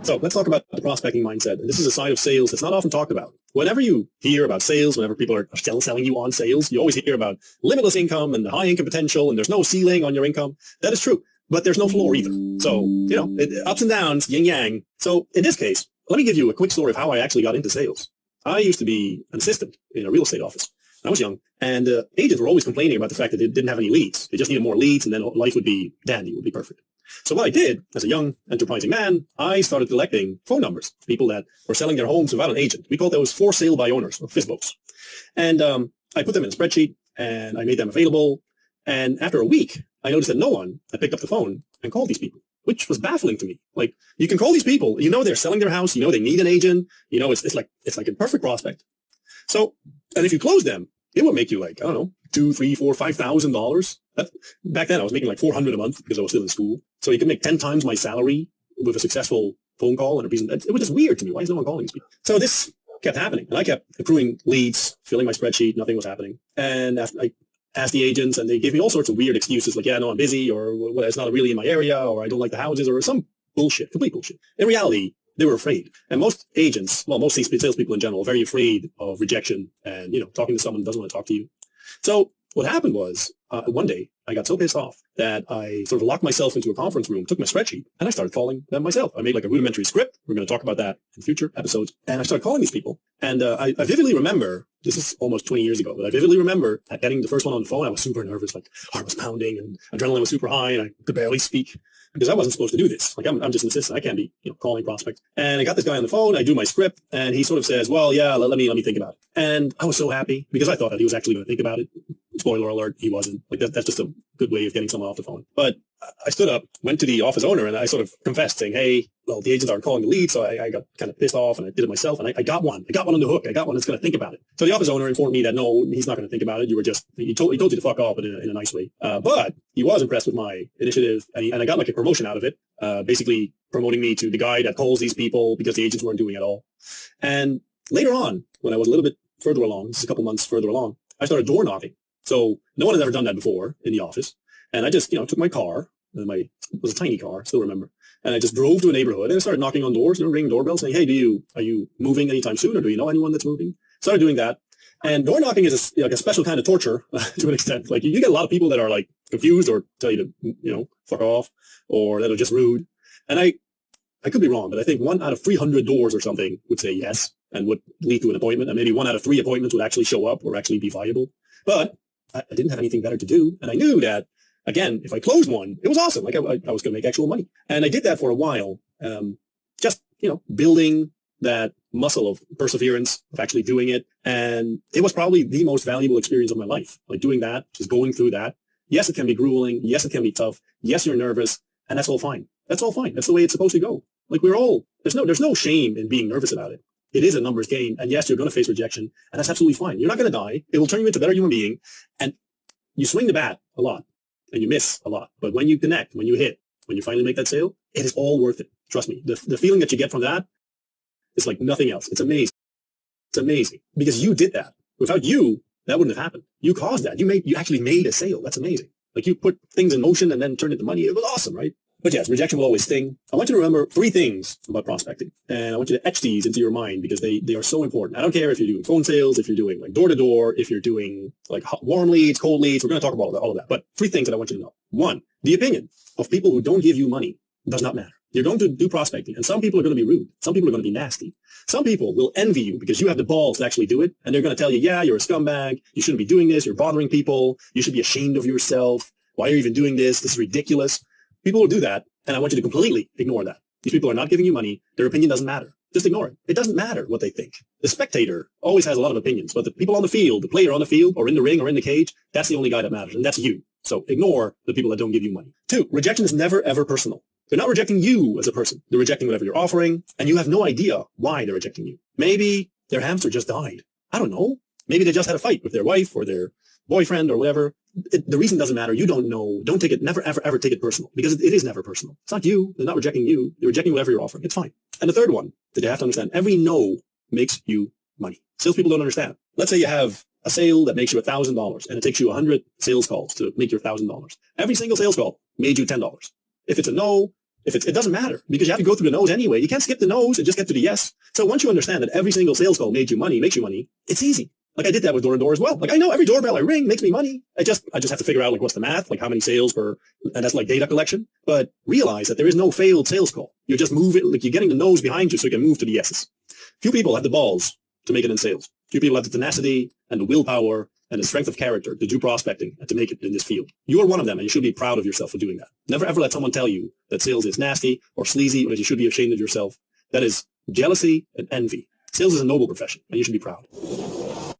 So let's talk about the prospecting mindset. And this is a side of sales that's not often talked about. Whenever you hear about sales, whenever people are still selling you on sales, you always hear about limitless income and the high income potential, and there's no ceiling on your income. That is true, but there's no floor either. So, ups and downs, yin yang. So in this case, let me give you a quick story of how I actually got into sales. I used to be an assistant in a real estate office. I was young, and agents were always complaining about the fact that they didn't have any leads. They just needed more leads, and then life would be dandy, would be perfect. So what I did as a young, enterprising man, I started collecting phone numbers of people that were selling their homes without an agent. We called those for sale by owners, or FSBOs. And I put them in a spreadsheet, and I made them available. And after a week, I noticed that no one had picked up the phone and called these people, which was baffling to me. Like, you can call these people, they're selling their house, they need an agent, it's like a perfect prospect. So, and if you close them, it would make you like, I don't know, $2,000, $3,000, $4,000, $5,000. Back then I was making like $400 a month because I was still in school. So you can make 10 times my salary with a successful phone call and a reason. It was just weird to me. Why is no one calling these people? So this kept happening. And I kept accruing leads, filling my spreadsheet. Nothing was happening. And after I asked the agents, and they gave me all sorts of weird excuses like, yeah, no, I'm busy, or well, it's not really in my area, or I don't like the houses, or some bullshit, complete bullshit. In reality, they were afraid. And most agents, most salespeople in general, are very afraid of rejection and, talking to someone who doesn't want to talk to you. So what happened was one day I got so pissed off that I sort of locked myself into a conference room, took my spreadsheet, and I started calling them myself. I made like a rudimentary script. We're going to talk about that in future episodes. And I started calling these people. And I vividly remember, this is almost 20 years ago, but I vividly remember getting the first one on the phone. I was super nervous, like heart was pounding and adrenaline was super high, and I could barely speak because I wasn't supposed to do this. Like I'm just an assistant. I can't be, calling prospects. And I got this guy on the phone. I do my script, and he sort of says, well, yeah, let me think about it. And I was so happy because I thought that he was actually going to think about it. Spoiler alert, he wasn't. Like that's just a good way of getting someone off the phone. But I stood up, went to the office owner, and I sort of confessed, saying, hey, well, the agents aren't calling the lead, so I got kind of pissed off, and I did it myself, and I got one. I got one on the hook. I got one that's going to think about it. So the office owner informed me that, no, he's not going to think about it. He told you to fuck off, but in a nice way. But he was impressed with my initiative, and I got like a promotion out of it, basically promoting me to the guy that calls these people because the agents weren't doing it all. And later on, when I was a little bit further along, just a couple months further along, I started door knocking. So no one had ever done that before in the office. And I just, took my car, it was a tiny car, I still remember. And I just drove to a neighborhood and I started knocking on doors, ringing doorbells saying, hey, are you moving anytime soon? Or do you know anyone that's moving? Started doing that. And door knocking is like a special kind of torture to an extent. Like you get a lot of people that are like confused or tell you to, fuck off, or that are just rude. And I could be wrong, but I think 1 out of 300 doors or something would say yes and would lead to an appointment. And maybe 1 out of 3 appointments would actually show up or actually be viable. But I didn't have anything better to do. And I knew that, again, if I closed one, it was awesome. Like I was going to make actual money. And I did that for a while, just, building that muscle of perseverance, of actually doing it. And it was probably the most valuable experience of my life. Like doing that, just going through that. Yes, it can be grueling. Yes, it can be tough. Yes, you're nervous. And that's all fine. That's all fine. That's the way it's supposed to go. Like there's no shame in being nervous about it. It is a numbers game. And yes, you're going to face rejection. And that's absolutely fine. You're not going to die. It will turn you into a better human being. And you swing the bat a lot and you miss a lot. But when you connect, when you hit, when you finally make that sale, it is all worth it. Trust me. The feeling that you get from that is like nothing else. It's amazing. It's amazing because you did that. Without you, that wouldn't have happened. You caused that. You actually made a sale. That's amazing. Like you put things in motion and then turned it into money. It was awesome, right? But yes, rejection will always sting. I want you to remember 3 things about prospecting. And I want you to etch these into your mind because they are so important. I don't care if you're doing phone sales, if you're doing like door to door, if you're doing like warm leads, cold leads. We're going to talk about all of that. But 3 things that I want you to know. 1, the opinion of people who don't give you money does not matter. You're going to do prospecting, and some people are going to be rude. Some people are going to be nasty. Some people will envy you because you have the balls to actually do it. And they're going to tell you, yeah, you're a scumbag. You shouldn't be doing this. You're bothering people. You should be ashamed of yourself. Why are you even doing this? This is ridiculous. People will do that. And I want you to completely ignore that. These people are not giving you money. Their opinion doesn't matter. Just ignore it. It doesn't matter what they think. The spectator always has a lot of opinions, but the people on the field, the player on the field or in the ring or in the cage, that's the only guy that matters. And that's you. So ignore the people that don't give you money. 2, rejection is never, ever personal. They're not rejecting you as a person. They're rejecting whatever you're offering, and you have no idea why they're rejecting you. Maybe their hamster just died. I don't know. Maybe they just had a fight with their wife or their boyfriend or whatever. The reason doesn't matter. You don't know. Don't take it. Never, ever, ever take it personal because it is never personal. It's not you. They're not rejecting you. They're rejecting whatever you're offering. It's fine. And the third one that you have to understand, every no makes you money. Salespeople don't understand. Let's say you have a sale that makes you $1,000 and it takes you 100 sales calls to make your $1,000. Every single sales call made you $10. If it's a no, It doesn't matter because you have to go through the no's anyway. You can't skip the no's and just get to the yes. So once you understand that every single sales call makes you money, it's easy. Like I did that with door-to-door as well. Like I know every doorbell I ring makes me money. I just have to figure out like what's the math, like how many sales per, and that's like data collection. But realize that there is no failed sales call. You're just moving, like you're getting the no's behind you so you can move to the yeses. Few people have the balls to make it in sales. Few people have the tenacity and the willpower and the strength of character to do prospecting and to make it in this field. You are one of them and you should be proud of yourself for doing that. Never ever let someone tell you that sales is nasty or sleazy or that you should be ashamed of yourself. That is jealousy and envy. Sales is a noble profession and you should be proud.